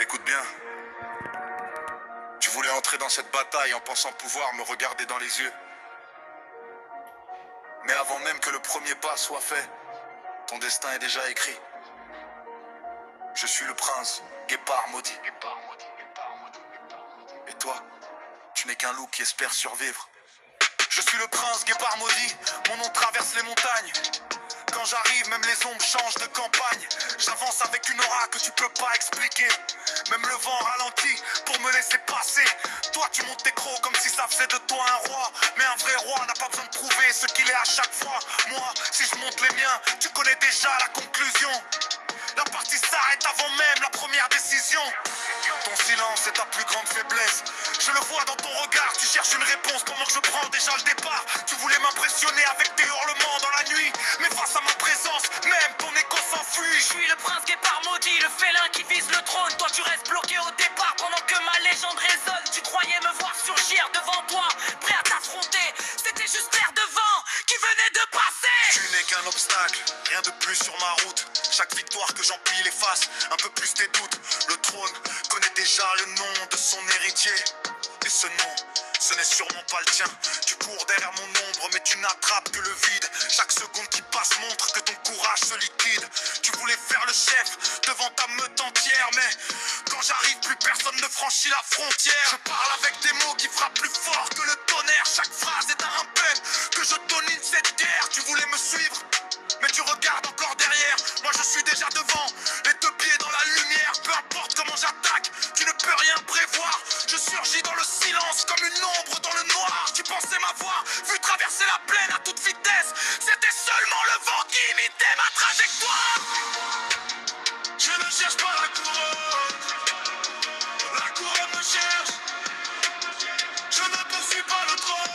Écoute bien, tu voulais entrer dans cette bataille en pensant pouvoir me regarder dans les yeux. Mais avant même que le premier pas soit fait, ton destin est déjà écrit. Je suis le prince, guépard maudit. Et toi, tu n'es qu'un loup qui espère survivre. Je suis le prince, guépard maudit, mon nom traverse les montagnes. Quand j'arrive, même les ombres changent de campagne. J'avance avec une aura que tu peux pas expliquer. Même le vent ralentit pour me laisser passer. Toi tu montes tes crocs comme si ça faisait de toi un roi. Mais un vrai roi n'a pas besoin de prouver ce qu'il est à chaque fois. Moi, si je monte les miens, tu connais déjà la conclusion. La partie s'arrête avant même la première décision. Ton silence est ta plus grande faiblesse. Je le vois dans ton regard, tu cherches une réponse pendant que je prends déjà le départ. Tu voulais m'impressionner avec tes hurlements dans la nuit, mais face à ma présence, même ton écho s'enfuit. Je suis le prince guépard maudit, le félin qui vise le trône. Toi tu restes bloqué au départ pendant que ma légende résonne. Tu croyais me voir surgir devant toi, prêt à t'affronter. C'était juste l'air de vent qui venait de passer. Tu n'es qu'un obstacle, rien de plus sur ma route. Chaque victoire que j'empile efface un peu plus tes doutes. Le trône connaît déjà le nom de son héritier. Et ce nom, ce n'est sûrement pas le tien. Tu cours derrière mon ombre mais tu n'attrapes que le vide. Chaque seconde qui passe montre que ton courage se liquide. Tu voulais faire le chef devant ta meute entière, mais quand j'arrive plus personne ne franchit la frontière. Je parle avec des mots qui frappent plus fort que le tonnerre. Chaque phrase est un peine que je domine cette guerre. Tu voulais me suivre mais tu regardes encore derrière. Moi je suis déjà devant, les deux pieds dans la lumière. Peu importe comment j'attaque, tu ne peux rien prévoir. Je surgis dans le silence comme une ombre dans le noir. Tu pensais m'avoir vu traverser la plaine à toute vitesse. C'était seulement le vent qui imitait ma trajectoire. Je ne cherche pas la couronne me cherche. Je ne poursuis pas le trône.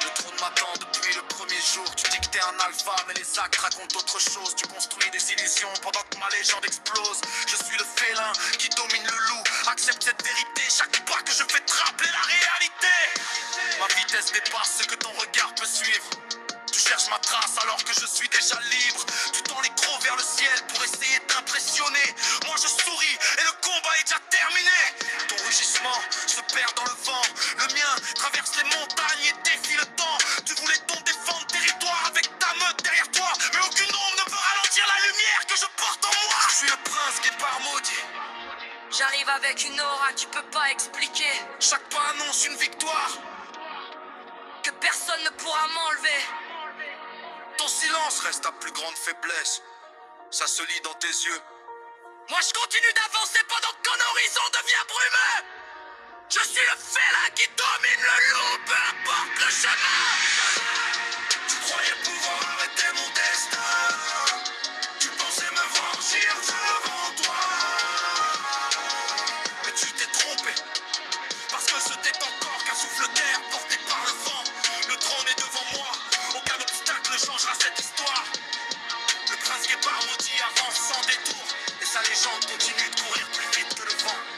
Le trône m'attend depuis le premier jour. Tu dis que t'es un alpha, mais les actes racontent autre chose. Tu construis des illusions pendant que ma légende explose. Je suis le félin qui domine le loup. Accepte cette vérité, chaque pas que je fais te rappeler la réalité. Ma vitesse dépasse ce que ton regard peut suivre. Tu cherches ma trace alors que je suis déjà libre. Tu tends les crocs vers le ciel pour essayer de t'impressionner. Moi je souris et le combat est déjà terminé. Ton rugissement se perd dans le vent. Le mien traverse les montagnes et défie le temps. Tu voulais donc défendre territoire avec ta meute derrière toi, mais aucune ombre ne peut ralentir la lumière que je porte en moi. Je suis le prince guépard maudit. J'arrive avec une aura que tu peux pas expliquer. Chaque pas annonce une victoire. Que personne ne pourra m'enlever. Ton silence reste ta plus grande faiblesse. Ça se lit dans tes yeux. Moi je continue d'avancer pendant que ton horizon devient brumeux. Je suis le félin qui domine le loup, peu importe le chemin. Tu croyais pouvoir arrêter mon destin. Tu pensais me franchir devant toi. Mais tu t'es trompé. Parce que ce n'était encore qu'un souffle d'air porté par le vent. Le trône est devant moi. Aucun obstacle ne changera cette histoire. Le prince guépard maudit avance sans détour. Et sa légende continue de courir plus vite que le vent.